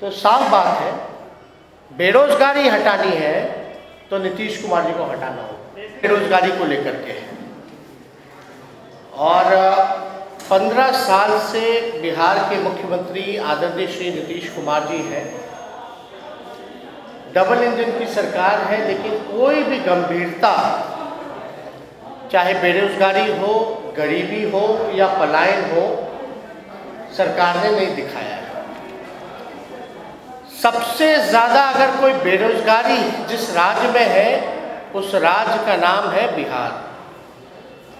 तो साफ बात है, बेरोजगारी हटानी है तो नीतीश कुमार जी को हटाना होगा। बेरोजगारी को लेकर के है और 15 साल से बिहार के मुख्यमंत्री आदरणीय श्री नीतीश कुमार जी हैं। डबल इंजन की सरकार है, लेकिन कोई भी गंभीरता, चाहे बेरोजगारी हो, गरीबी हो या पलायन हो, सरकार ने नहीं दिखाया है। सबसे ज़्यादा अगर कोई बेरोजगारी जिस राज्य में है, उस राज्य का नाम है बिहार।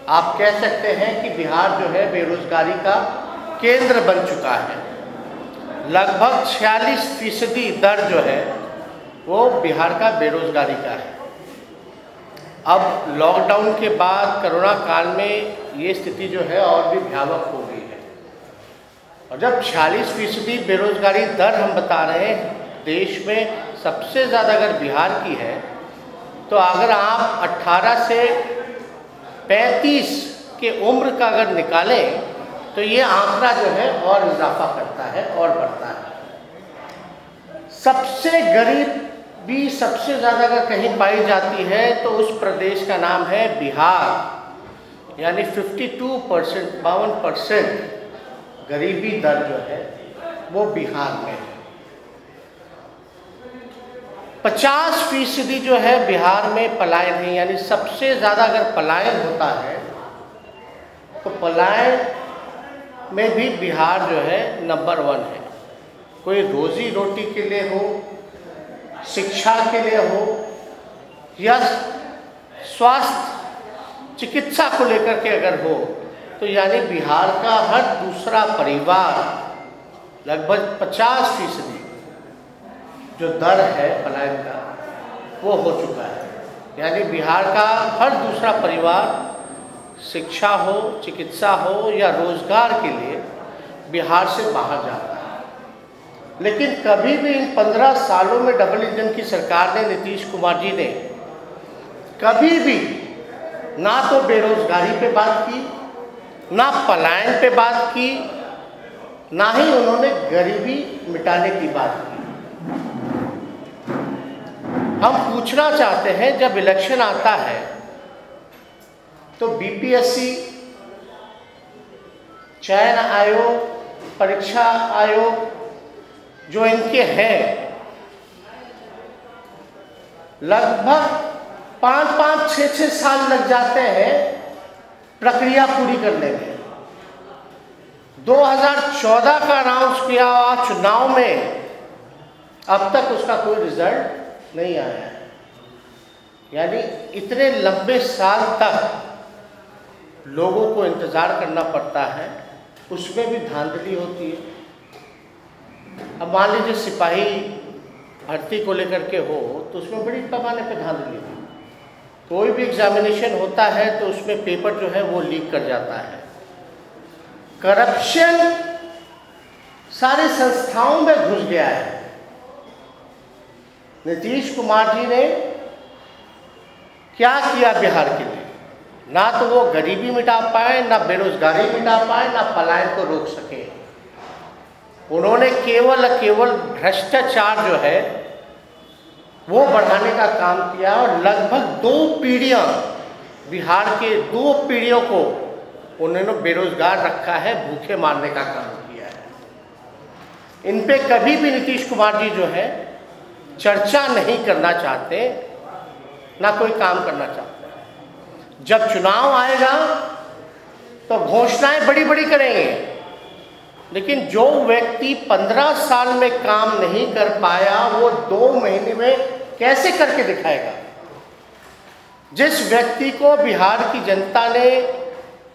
आप कह सकते हैं कि बिहार जो है बेरोजगारी का केंद्र बन चुका है। लगभग 46% दर जो है वो बिहार का बेरोजगारी का है। अब लॉकडाउन के बाद कोरोना काल में ये स्थिति जो है और भी भयावह हो गई है। और जब 46% बेरोजगारी दर हम बता रहे हैं, देश में सबसे ज़्यादा अगर बिहार की है, तो अगर आप 18 से 35 के उम्र का अगर निकालें तो ये आंकड़ा जो है और इजाफा करता है और बढ़ता है। सबसे गरीबी सबसे ज़्यादा अगर कहीं पाई जाती है तो उस प्रदेश का नाम है बिहार, यानी 52%, 52% गरीबी दर जो है वो बिहार में है। 50% जो है बिहार में पलायन है, यानी सबसे ज़्यादा अगर पलायन होता है तो पलायन में भी बिहार जो है नंबर 1 है। कोई रोजी रोटी के लिए हो, शिक्षा के लिए हो या स्वास्थ्य चिकित्सा को लेकर के अगर हो, तो यानी बिहार का हर दूसरा परिवार, लगभग 50% जो दर है पलायन का वो हो चुका है। यानी बिहार का हर दूसरा परिवार शिक्षा हो, चिकित्सा हो या रोजगार के लिए बिहार से बाहर जाता है। लेकिन कभी भी इन 15 सालों में डबल इंजन की सरकार ने, नीतीश कुमार जी ने कभी भी ना तो बेरोजगारी पे बात की, ना पलायन पे बात की, ना ही उन्होंने गरीबी मिटाने की बात की। हम पूछना चाहते हैं, जब इलेक्शन आता है तो बीपीएससी, चयन आयोग, परीक्षा आयोग जो इनके हैं, लगभग 5-5, 6-6 साल लग जाते हैं प्रक्रिया पूरी करने में। 2014 का अनाउंस किया हुआ चुनाव में अब तक उसका कोई रिजल्ट नहीं आया है। यानी इतने लंबे साल तक लोगों को इंतज़ार करना पड़ता है, उसमें भी धांधली होती है। अब मान लीजिए सिपाही भर्ती को लेकर के हो तो उसमें बड़ी पैमाने पे धांधली है। कोई भी एग्जामिनेशन होता है तो उसमें पेपर जो है वो लीक कर जाता है। करप्शन सारी संस्थाओं में घुस गया है। नीतीश कुमार जी ने क्या किया बिहार के लिए? ना तो वो गरीबी मिटा पाए, ना बेरोजगारी मिटा पाए, ना पलायन को रोक सके। उन्होंने केवल भ्रष्टाचार जो है वो बढ़ाने का काम किया और लगभग 2 पीढ़ियाँ, बिहार के 2 पीढ़ियों को उन्होंने बेरोजगार रखा है, भूखे मारने का काम किया है। इन पे कभी भी नीतीश कुमार जी जो है चर्चा नहीं करना चाहते, ना कोई काम करना चाहते। जब चुनाव आएगा तो घोषणाएं बड़ी बड़ी करेंगे, लेकिन जो व्यक्ति 15 साल में काम नहीं कर पाया वो 2 महीने में कैसे करके दिखाएगा? जिस व्यक्ति को बिहार की जनता ने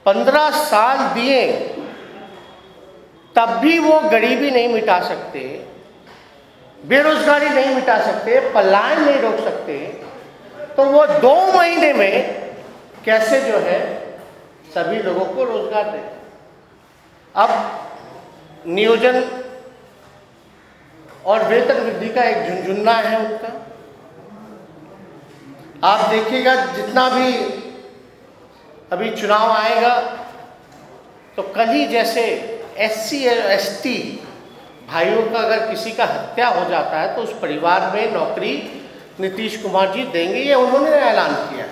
15 साल दिए, तब भी वो गरीबी नहीं मिटा सकते, बेरोजगारी नहीं मिटा सकते, पलायन नहीं रोक सकते, तो वो 2 महीने में कैसे जो है सभी लोगों को रोजगार दें? अब नियोजन और वेतन वृद्धि का एक झुनझुन्ना है उनका। आप देखिएगा जितना भी अभी चुनाव आएगा तो कल ही जैसे SC और ST भाइयों का अगर किसी का हत्या हो जाता है तो उस परिवार में नौकरी नीतीश कुमार जी देंगे, ये उन्होंने ऐलान किया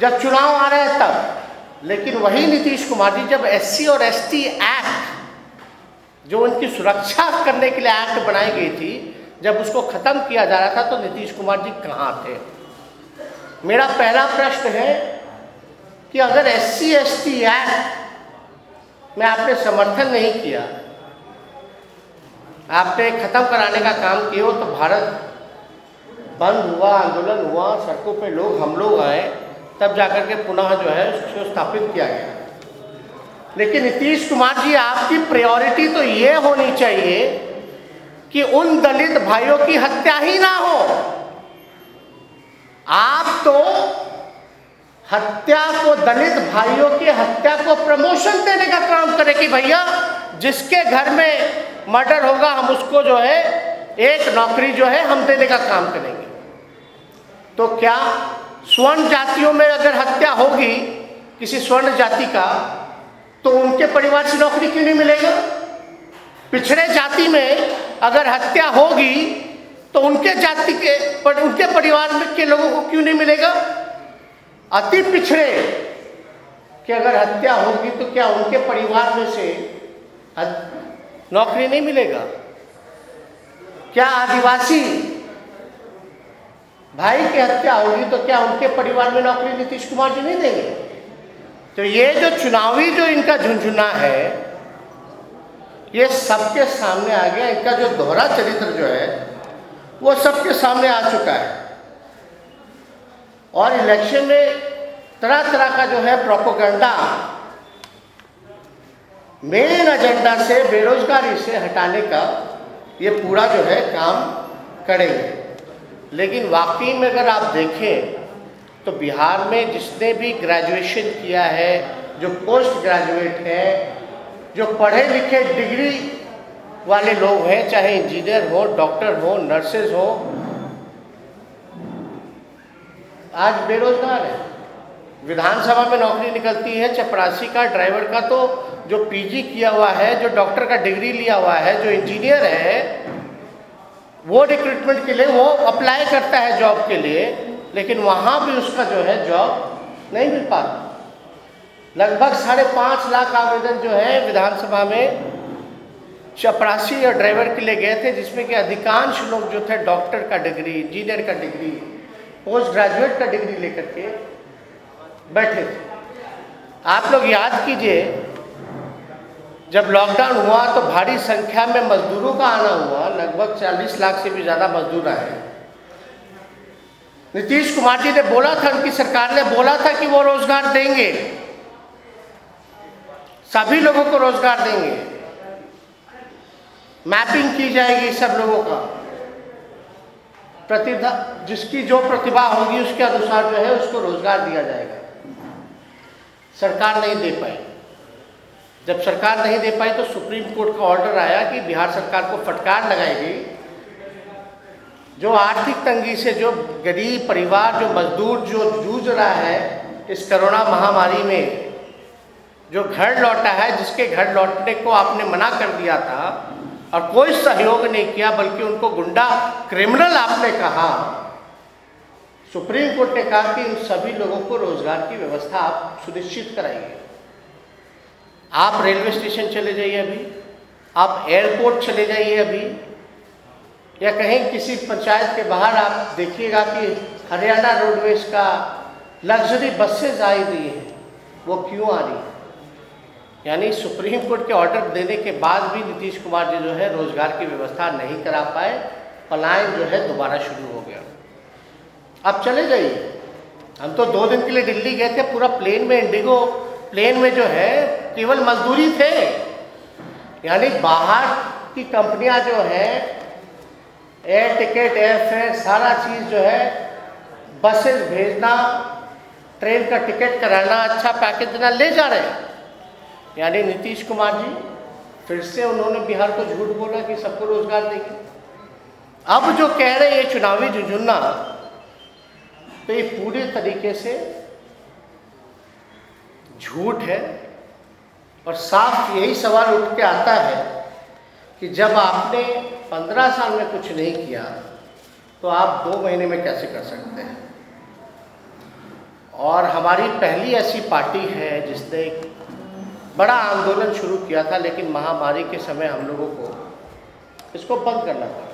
जब चुनाव आ रहे हैं तब। लेकिन वही नीतीश कुमार जी जब SC और ST एक्ट, जो उनकी सुरक्षा करने के लिए एक्ट बनाई गई थी, जब उसको खत्म किया जा रहा था तो नीतीश कुमार जी कहाँ थे? मेरा पहला प्रश्न है कि अगर SC ST एक्ट में आपने समर्थन नहीं किया, आपने खत्म कराने का काम किया हो, तो भारत बंद हुआ, आंदोलन हुआ, सड़कों पे हम लोग आए, तब जाकर के पुनः जो है उसको स्थापित किया गया। लेकिन नीतीश कुमार जी, आपकी प्रायोरिटी तो ये होनी चाहिए कि उन दलित भाइयों की हत्या ही ना हो। आप तो हत्या को, दलित भाइयों की हत्या को प्रमोशन देने का काम करें कि भैया जिसके घर में मर्डर होगा हम उसको जो है एक नौकरी जो है हम देने का काम करेंगे। तो क्या स्वर्ण जातियों में अगर हत्या होगी किसी स्वर्ण जाति का, तो उनके परिवार से नौकरी क्यों नहीं मिलेगा? पिछड़े जाति में अगर हत्या होगी तो उनके जाति के, उनके परिवार में के लोगों को क्यों नहीं मिलेगा? अति पिछड़े कि अगर हत्या होगी तो क्या उनके परिवार में से नौकरी नहीं मिलेगा? क्या आदिवासी भाई की हत्या होगी तो क्या उनके परिवार में नौकरी नीतीश कुमार जी नहीं देंगे? तो ये जो चुनावी जो इनका झुंझुना है, ये सबके सामने आ गया। इनका जो दोहरा चरित्र जो है वो सबके सामने आ चुका है। और इलेक्शन में तरह तरह का जो है प्रोपेगेंडा, मेन एजेंडा से बेरोजगारी से हटाने का ये पूरा जो है काम करेंगे। लेकिन वाकई में अगर आप देखें तो बिहार में जिसने भी ग्रेजुएशन किया है, जो पोस्ट ग्रेजुएट है, जो पढ़े लिखे डिग्री वाले लोग हैं, चाहे इंजीनियर हो, डॉक्टर हो, नर्सेज हो, आज बेरोजगार है। विधानसभा में नौकरी निकलती है चपरासी का, ड्राइवर का, तो जो PG किया हुआ है, जो डॉक्टर का डिग्री लिया हुआ है, जो इंजीनियर है, वो रिक्रूटमेंट के लिए वो अप्लाई करता है जॉब के लिए, लेकिन वहाँ भी उसका जो है जॉब नहीं मिल पाता। लगभग 5.5 लाख आवेदन जो है विधानसभा में चपरासी और ड्राइवर के लिए गए थे, जिसमें कि अधिकांश लोग जो थे डॉक्टर का डिग्री, इंजीनियर का डिग्री, पोस्ट ग्रेजुएट का डिग्री लेकर के बैठे थे। आप लोग याद कीजिए, जब लॉकडाउन हुआ तो भारी संख्या में मजदूरों का आना हुआ, लगभग 40 लाख से भी ज़्यादा मजदूर आए। नीतीश कुमार जी ने बोला था, उनकी सरकार ने बोला था कि वो रोजगार देंगे, सभी लोगों को रोजगार देंगे, मैपिंग की जाएगी सब लोगों का, जिसकी जो प्रतिभा होगी उसके अनुसार जो है उसको रोजगार दिया जाएगा। सरकार नहीं दे पाई। जब सरकार नहीं दे पाई तो सुप्रीम कोर्ट का ऑर्डर आया कि बिहार सरकार को फटकार लगाई गई। जो आर्थिक तंगी से जो गरीब परिवार, जो मजदूर जो जूझ रहा है इस कोरोना महामारी में, जो घर लौटा है, जिसके घर लौटने को आपने मना कर दिया था और कोई सहयोग नहीं किया, बल्कि उनको गुंडा क्रिमिनल आपने कहा, सुप्रीम कोर्ट ने कहा कि इन सभी लोगों को रोजगार की व्यवस्था आप सुनिश्चित कराइए। आप रेलवे स्टेशन चले जाइए अभी, आप एयरपोर्ट चले जाइए अभी, या कहीं किसी पंचायत के बाहर आप देखिएगा कि हरियाणा रोडवेज का लग्जरी बसेज आई हुई हैं, वो क्यों आ रही है? यानी सुप्रीम कोर्ट के ऑर्डर देने के बाद भी नीतीश कुमार जी जो है रोजगार की व्यवस्था नहीं करा पाए, पलायन जो है दोबारा शुरू हो गया। आप चले जाइए, हम तो 2 दिन के लिए दिल्ली गए थे, पूरा प्लेन में, इंडिगो प्लेन में जो है केवल मजदूरी थे। यानी बाहर की कंपनियां जो है एयर टिकट, एयर फेयर, सारा चीज़ जो है, बसेस भेजना, ट्रेन का टिकट कराना, अच्छा पैकेज देना, ले जा रहे हैं। यानी नीतीश कुमार जी फिर से उन्होंने बिहार को झूठ बोला कि सबको रोजगार देंगे। अब जो कह रहे हैं चुनावी झुंझुना, तो ये पूरे तरीके से झूठ है। और साफ यही सवाल उठ के आता है कि जब आपने 15 साल में कुछ नहीं किया तो आप 2 महीने में कैसे कर सकते हैं। और हमारी पहली ऐसी पार्टी है जिसने बड़ा आंदोलन शुरू किया था, लेकिन महामारी के समय हम लोगों को इसको बंद करना पड़ा।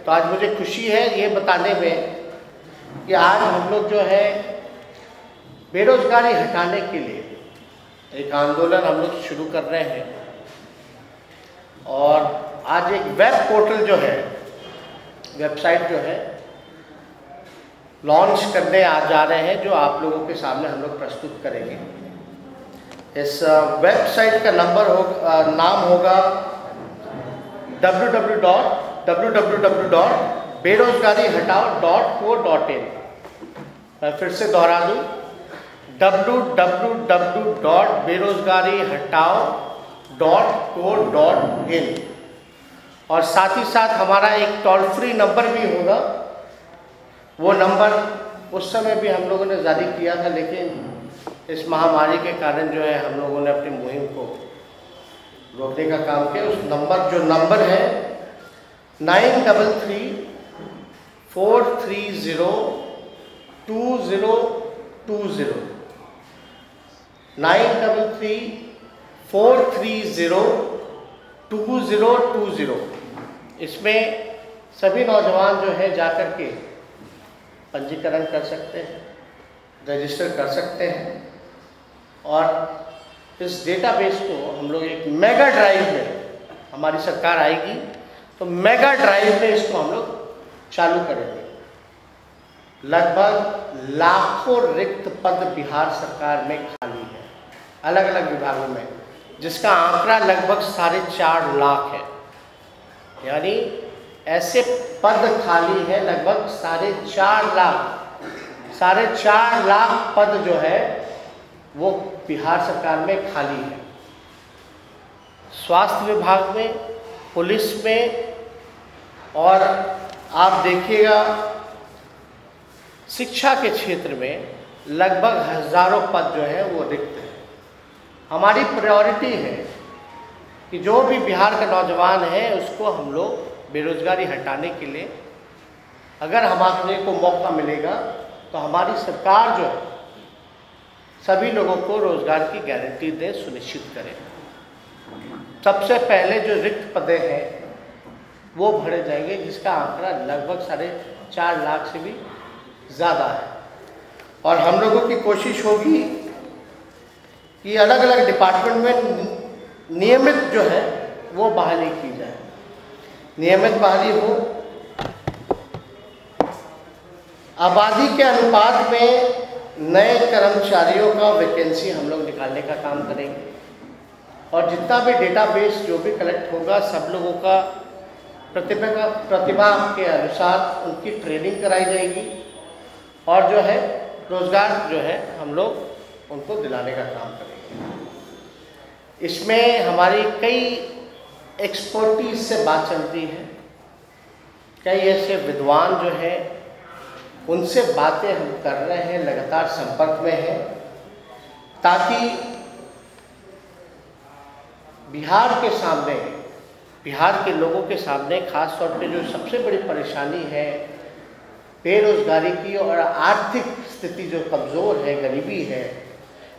तो आज मुझे खुशी है ये बताने में कि आज हम लोग जो है बेरोजगारी हटाने के लिए एक आंदोलन हम लोग शुरू कर रहे हैं। और आज एक वेब पोर्टल जो है, वेबसाइट जो है लॉन्च करने आ जा रहे हैं, जो आप लोगों के सामने हम लोग प्रस्तुत करेंगे। इस वेबसाइट का नाम होगा www.berozgarihataओ.co.in। मैं फिर से दोहरा दूँ, www.berozgarihataओ.co.in। और साथ ही साथ हमारा एक टोल फ्री नंबर भी होगा। वो नंबर उस समय भी हम लोगों ने जारी किया था, लेकिन इस महामारी के कारण जो है हम लोगों ने अपनी मुहिम को रोकने का काम किया। उस नंबर है 9334302020 9334302020। इसमें सभी नौजवान जो है जाकर के पंजीकरण कर सकते हैं, रजिस्टर कर सकते हैं। और इस डेटाबेस को हम लोग एक मेगा ड्राइव में, हमारी सरकार आएगी तो मेगा ड्राइव में इसको हम लोग चालू करेंगे। लगभग लाखों रिक्त पद बिहार सरकार में खाली है, अलग अलग विभागों में, जिसका आंकड़ा लगभग 4.5 लाख है। यानी ऐसे पद खाली है लगभग 4.5 लाख। 4.5 लाख पद जो है वो बिहार सरकार में खाली है। स्वास्थ्य विभाग में, पुलिस में, और आप देखिएगा शिक्षा के क्षेत्र में लगभग हज़ारों पद जो है वो रिक्त है। हमारी प्रायोरिटी है कि जो भी बिहार का नौजवान है उसको हम लोग बेरोजगारी हटाने के लिए, अगर हमारे को मौका मिलेगा तो हमारी सरकार जो है सभी लोगों को रोजगार की गारंटी दे, सुनिश्चित करें। सबसे पहले जो रिक्त पदे हैं वो भरे जाएंगे, जिसका आंकड़ा लगभग 4.5 लाख से भी ज़्यादा है। और हम लोगों की कोशिश होगी कि अलग अलग डिपार्टमेंट में नियमित जो है वो बहाली की जाए, नियमित बहाली हो। आबादी के अनुपात में नए कर्मचारियों का वैकेंसी हम लोग निकालने का काम करेंगे। और जितना भी डेटाबेस जो भी कलेक्ट होगा, सब लोगों का प्रतिभा के अनुसार उनकी ट्रेनिंग कराई जाएगी। और जो है रोज़गार जो है हम लोग उनको दिलाने का काम करेंगे। इसमें हमारी कई एक्सपर्टीज से बात चलती है, कई ऐसे विद्वान जो है उनसे बातें हम कर रहे हैं, लगातार संपर्क में हैं, ताकि बिहार के सामने, बिहार के लोगों के सामने खास तौर पे जो सबसे बड़ी परेशानी है बेरोजगारी की और आर्थिक स्थिति जो कमज़ोर है, गरीबी है,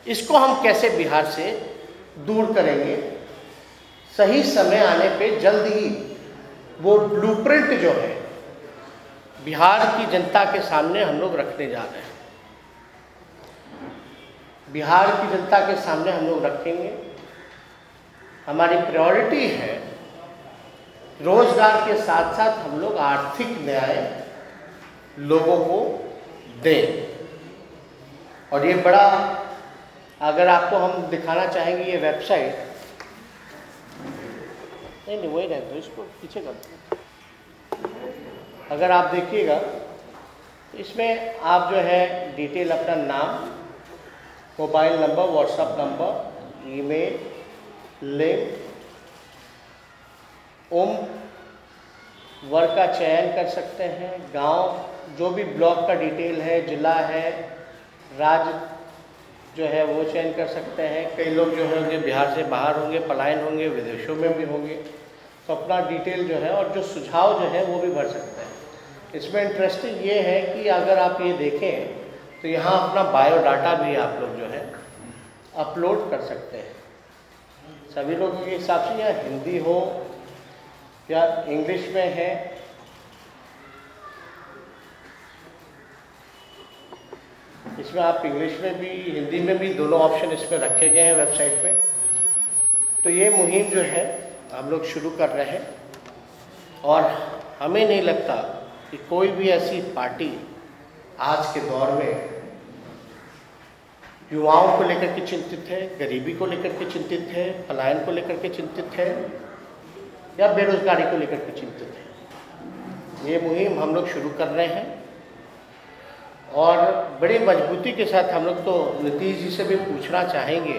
इसको हम कैसे बिहार से दूर करेंगे। सही समय आने पे जल्द ही वो ब्लूप्रिंट जो है बिहार की जनता के सामने हम लोग रखने जा रहे हैं। बिहार की जनता के सामने हम लोग रखेंगे। हमारी प्रायोरिटी है रोजगार के साथ साथ हम लोग आर्थिक न्याय लोगों को दें। और ये बड़ा, अगर आपको हम दिखाना चाहेंगे ये वेबसाइट, नहीं वही रहता है, इसको पीछे कर दो। अगर आप देखिएगा तो इसमें आप जो है डिटेल अपना नाम, mobile number, WhatsApp number, email, link, उम्र, वर्ग का चयन कर सकते हैं, गांव, जो भी ब्लॉक का डिटेल है, जिला है, राज्य जो है वो चयन कर सकते हैं। कई लोग जो होंगे बिहार से बाहर होंगे, पलायन होंगे, विदेशों में भी होंगे, तो अपना डिटेल जो है और जो सुझाव जो है वो भी भर सकते हैं। इसमें इंटरेस्टिंग ये है कि अगर आप ये देखें तो यहाँ अपना बायोडाटा भी आप लोग जो है अपलोड कर सकते हैं। सभी लोगों के हिसाब से या हिंदी हो या इंग्लिश में है, इसमें आप इंग्लिश में भी हिंदी में भी दोनों ऑप्शन इसमें रखे गए हैं वेबसाइट में। तो ये मुहिम जो है हम लोग शुरू कर रहे हैं और हमें नहीं लगता कि कोई भी ऐसी पार्टी आज के दौर में युवाओं को लेकर के चिंतित है, गरीबी को लेकर के चिंतित है, पलायन को लेकर के चिंतित है या बेरोजगारी को लेकर के चिंतित है। ये मुहिम हम लोग शुरू कर रहे हैं और बड़ी मजबूती के साथ हम लोग तो नीतीश जी से भी पूछना चाहेंगे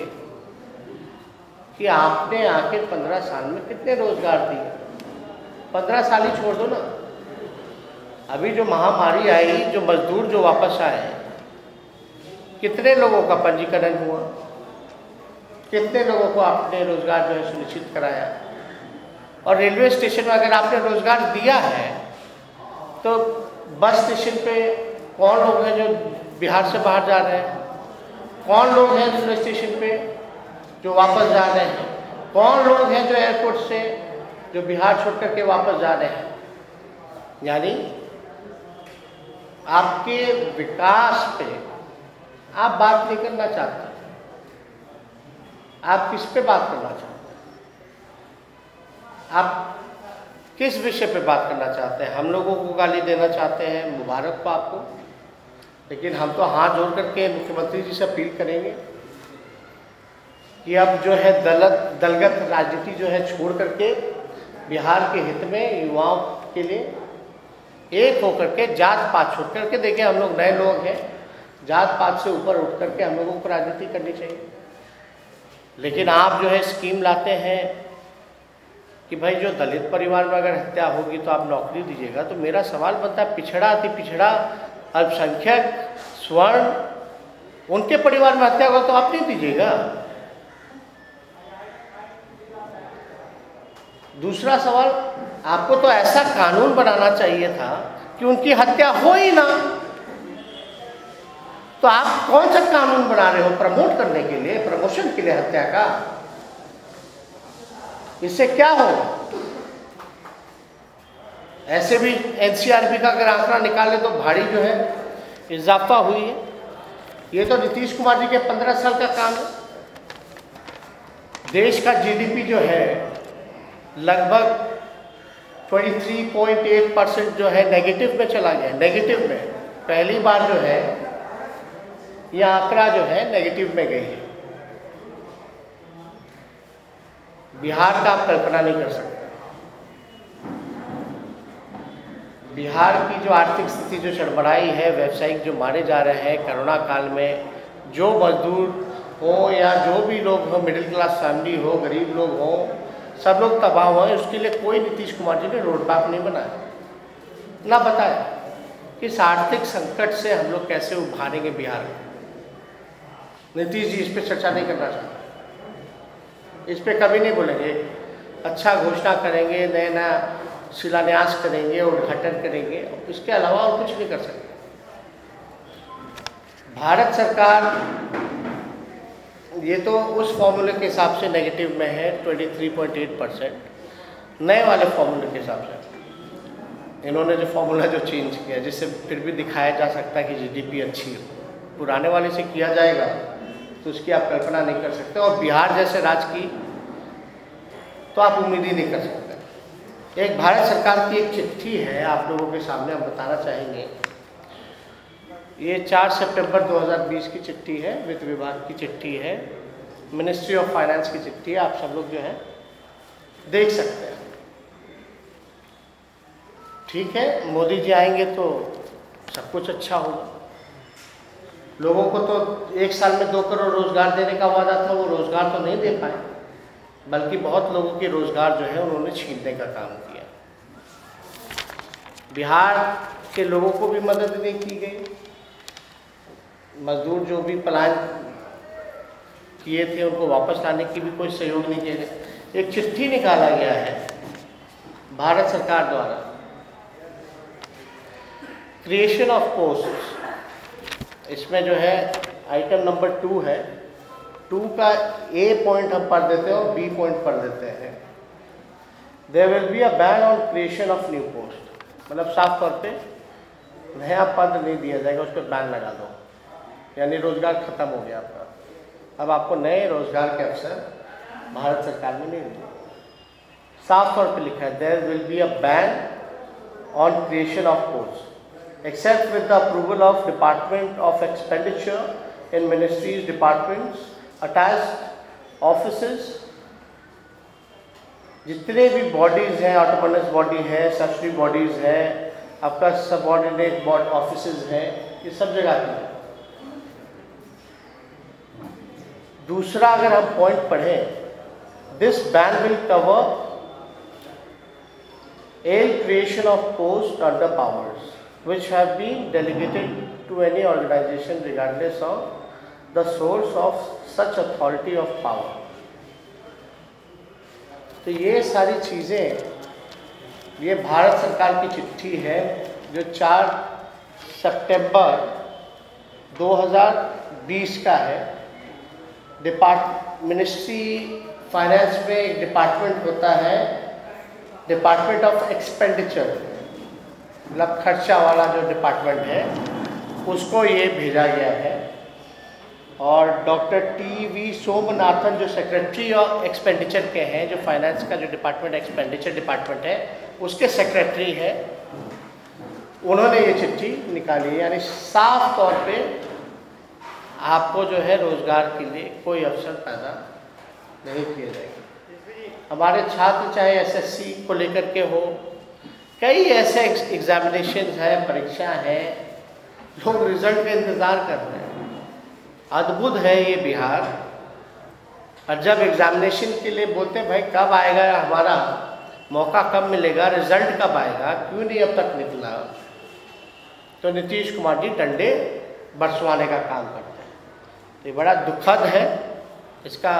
कि आपने आखिर 15 साल में कितने रोजगार दिए। 15 साल ही छोड़ दो ना, अभी जो महामारी आई, जो मजदूर जो वापस आए, कितने लोगों का पंजीकरण हुआ, कितने लोगों को आपने रोजगार जो है सुनिश्चित कराया। और रेलवे स्टेशन में अगर आपने रोजगार दिया है तो बस स्टेशन पे कौन लोग हैं जो बिहार से बाहर जा रहे हैं, कौन लोग हैं रेलवे स्टेशन पे जो वापस जा रहे हैं, कौन लोग हैं जो एयरपोर्ट से जो बिहार छोड़ कर के वापस जा रहे हैं। यानी आपके विकास पे आप बात नहीं करना चाहते, आप किस पे बात करना चाहते हैं, आप किस विषय पे बात करना चाहते हैं। हम लोगों को गाली देना चाहते हैं, मुबारक हो आपको, लेकिन हम तो हाथ जोड़ करके मुख्यमंत्री जी से अपील करेंगे कि अब जो है दलगत राजनीति जो है छोड़ करके बिहार के हित में युवाओं के लिए एक होकर के जात पात छोड़ करके, देखिए हम लोग नए लोग हैं, जात पात से ऊपर उठ करके हम लोगों को राजनीति करनी चाहिए। लेकिन आप जो है स्कीम लाते हैं कि भाई जो दलित परिवार में अगर हत्या होगी तो आप नौकरी दीजिएगा। तो मेरा सवाल बनता है, पिछड़ा अति पिछड़ा अल्पसंख्यक स्वर्ण उनके परिवार में हत्या होगा तो आप नहीं दीजिएगा। दूसरा सवाल, आपको तो ऐसा कानून बनाना चाहिए था कि उनकी हत्या हो ही ना। तो आप कौन सा कानून बना रहे हो प्रमोट करने के लिए, प्रमोशन के लिए हत्या का? इससे क्या होगा? ऐसे भी एनसीआरबी का अगर आंकड़ा निकाले तो भारी जो है इजाफा हुई है। ये तो नीतीश कुमार जी के 15 साल का काम है। देश का जीडीपी जो है लगभग 23.8% जो है नेगेटिव में चला गया। नेगेटिव में पहली बार जो है ये आंकड़ा जो है नेगेटिव में गई है। बिहार का आप कल्पना नहीं कर सकते। बिहार की जो आर्थिक स्थिति जो चरमराई है, व्यवसायिक जो मारे जा रहे हैं कोरोना काल में, जो मजदूर हो या जो भी लोग हो, मिडिल क्लास फैमिली हो, गरीब लोग हो, सब लोग तबाह हुए। उसके लिए कोई नीतीश कुमार जी ने रोड मैप नहीं बनाया, ना बताया कि इस आर्थिक संकट से हम लोग कैसे उभारेंगे बिहार में। नीतीश जी इस पर चर्चा नहीं करना चाहते, इस पर कभी नहीं बोलेंगे। अच्छा घोषणा करेंगे, नया नया शिलान्यास करेंगे, उद्घाटन करेंगे, इसके अलावा और कुछ नहीं कर सकते। भारत सरकार ये तो उस फॉर्मूले के हिसाब से नेगेटिव में है 23.8%। नए वाले फॉर्मूले के हिसाब से इन्होंने जो फॉर्मूला जो चेंज किया, जिससे फिर भी दिखाया जा सकता है कि जीडीपी अच्छी हो, पुराने वाले से किया जाएगा तो उसकी आप कल्पना नहीं कर सकते। और बिहार जैसे राज्य की तो आप उम्मीद ही नहीं कर सकते। एक भारत सरकार की एक चिट्ठी है आप लोगों के सामने हम बताना चाहेंगे। ये 4 सितंबर 2020 की चिट्ठी है, वित्त विभाग की चिट्ठी है, मिनिस्ट्री ऑफ फाइनेंस की चिट्ठी है। आप सब लोग जो है देख सकते हैं। ठीक है, मोदी जी आएंगे तो सब कुछ अच्छा होगा। लोगों को तो 1 साल में 2 करोड़ रोजगार देने का वादा था, वो रोजगार तो नहीं दे पाए, बल्कि बहुत लोगों के रोजगार जो है उन्होंने छीनने का काम किया। बिहार के लोगों को भी मदद नहीं की गई। मजदूर जो भी पलायन किए थे उनको वापस लाने की भी कोई सहयोग नहीं किया गया। एक चिट्ठी निकाला गया है भारत सरकार द्वारा क्रिएशन ऑफ पोस्ट, इसमें जो है आइटम नंबर 2 है। 2 का ए पॉइंट हम पढ़ देते हैं और बी पॉइंट पढ़ देते हैं। There will be a ban on creation of new post, मतलब साफ तौर पे नया पद नहीं दिया जाएगा, उस पर बैन लगा दो, यानी रोजगार खत्म हो गया आपका। अब आपको नए रोजगार के अवसर भारत सरकार में नहीं मिलेंगे। साफ तौर पे लिखा है there will be a ban on creation of post except with the approval of department of expenditure in ministries, departments, attached offices, जितने भी बॉडीज़ हैं, ऑटोनोमस बॉडी है, स्टैट्यूटरी बॉडीज़ है, आपका सबऑर्डिनेट बॉडी ऑफिसेज हैं, ये सब जगह की है। दूसरा अगर हम पॉइंट पढ़ें, this ban will cover all creation of post under powers which have been delegated to any organization regardless of the source of such authority of power। तो ये सारी चीज़ें, ये भारत सरकार की चिट्ठी है जो 4 सितंबर 2020 का है। मिनिस्ट्री फाइनेंस में एक डिपार्टमेंट होता है, डिपार्टमेंट ऑफ एक्सपेंडिचर, मतलब खर्चा वाला जो डिपार्टमेंट है, उसको ये भेजा गया है। और डॉक्टर टी.वी. सोमनाथन जो सेक्रेटरी ऑफ एक्सपेंडिचर के हैं, जो फाइनेंस का जो डिपार्टमेंट एक्सपेंडिचर डिपार्टमेंट है उसके सेक्रेटरी है, उन्होंने ये चिट्ठी निकाली है। यानी साफ तौर पे आपको जो है रोज़गार के लिए कोई अवसर पैदा नहीं किए जाएंगे। हमारे छात्र चाहे एसएससी को लेकर के हो, कई ऐसे एग्जामिनेशन हैं, परीक्षा है, लोग रिजल्ट का इंतज़ार कर रहे हैं। अद्भुत है ये बिहार। और जब एग्जामिनेशन के लिए बोलते हैं भाई कब आएगा हमारा मौका, कब मिलेगा, रिजल्ट कब आएगा, क्यों नहीं अब तक निकला, तो नीतीश कुमार जी डंडे बरसवाने का काम करते हैं। तो ये बड़ा दुखद है। इसका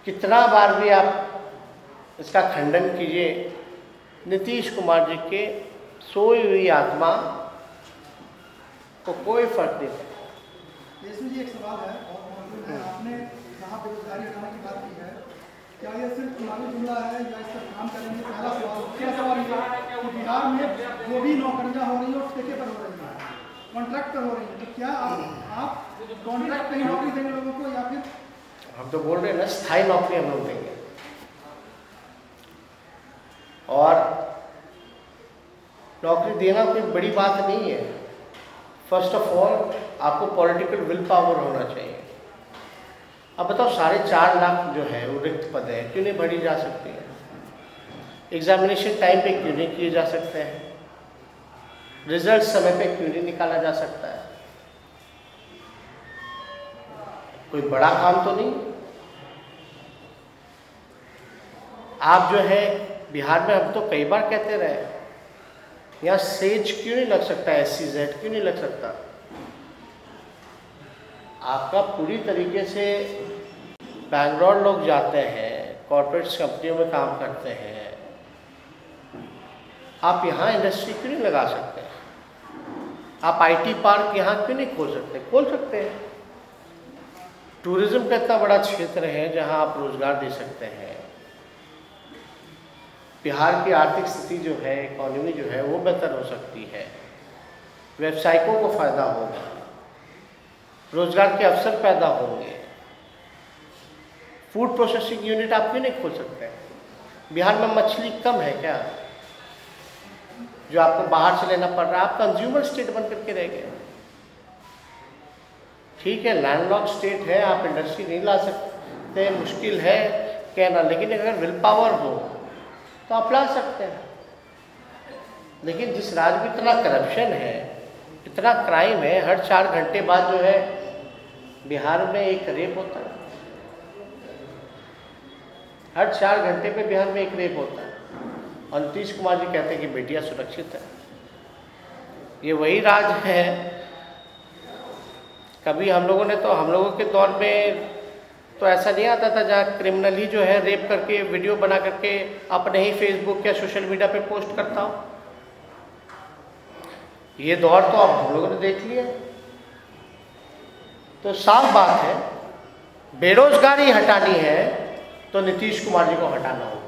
कितना बार भी आप इसका खंडन कीजिए, नीतीश कुमार जी के सोई हुई आत्मा को कोई फर्क नहीं पड़ता। इसमें जी एक सवाल है और आपने कहा बेरोजगारी हटाने की बात की है, क्या ये सिर्फ चुनावी जुमला है या इस पर काम करेंगे? पहला सवाल। दूसरा सवाल ये कि बिहार में वो भी नौकरियां हो रही हैं और ठेके पर हो रही हैं, कॉन्ट्रैक्ट पर हो रही हैं, तो क्या आप कॉन्ट्रैक्ट पे ही नौकरी देंगे लोगों को या फिर? हम तो बोल रहे हैं ना, स्थायी नौकरी हम लोग देंगे। और नौकरी देना कोई बड़ी बात नहीं है। फर्स्ट ऑफ ऑल आपको पॉलिटिकल विल पावर होना चाहिए। अब बताओ 4.5 लाख जो है वो रिक्त पद है, क्यों नहीं भरी जा सकती है? एग्जामिनेशन टाइम पे क्यों नहीं किए जा सकते हैं? रिजल्ट समय पे क्यों नहीं निकाला जा सकता है? कोई बड़ा काम तो नहीं। आप जो है बिहार में, हम तो कई बार कहते रहे, यहाँ सेज क्यों नहीं लग सकता, SCZ क्यों नहीं लग सकता? आपका पूरी तरीके से बैंगलोर लोग जाते हैं, कॉर्पोरेट्स कंपनियों में काम करते हैं, आप यहाँ इंडस्ट्री क्यों नहीं लगा सकते? आप IT पार्क यहाँ क्यों नहीं खोल सकते? खोल सकते हैं। टूरिज्म का इतना बड़ा क्षेत्र है जहाँ आप रोजगार दे सकते हैं। बिहार की आर्थिक स्थिति जो है, इकोनॉमी जो है वो बेहतर हो सकती है, व्यावसायिकों को फ़ायदा होगा, रोजगार के अवसर पैदा होंगे। फूड प्रोसेसिंग यूनिट आप क्यों नहीं खोल सकते? बिहार में मछली कम है क्या जो आपको बाहर से लेना पड़ रहा है? आप कंज्यूमर स्टेट बन करके रह गए। ठीक है, लैंडलॉक स्टेट है, आप इंडस्ट्री नहीं ला सकते, मुश्किल है कहना, लेकिन अगर विल पावर हो तो आप ला सकते हैं। लेकिन जिस राज्य में इतना करप्शन है, इतना क्राइम है, हर 4 घंटे बाद जो है बिहार में एक रेप होता है, हर 4 घंटे पे बिहार में एक रेप होता है, और नीतीश कुमार जी कहते हैं कि बेटियां सुरक्षित है। ये वही राज्य है। कभी हम लोगों के दौर में तो ऐसा नहीं आता था जहाँ क्रिमिनल ही जो है रेप करके वीडियो बना करके अपने ही फेसबुक या सोशल मीडिया पे पोस्ट करता हो। ये दौर तो आप हम लोगों ने देख लिया। तो साफ बात है, बेरोजगारी हटानी है तो नीतीश कुमार जी को हटाना होगा।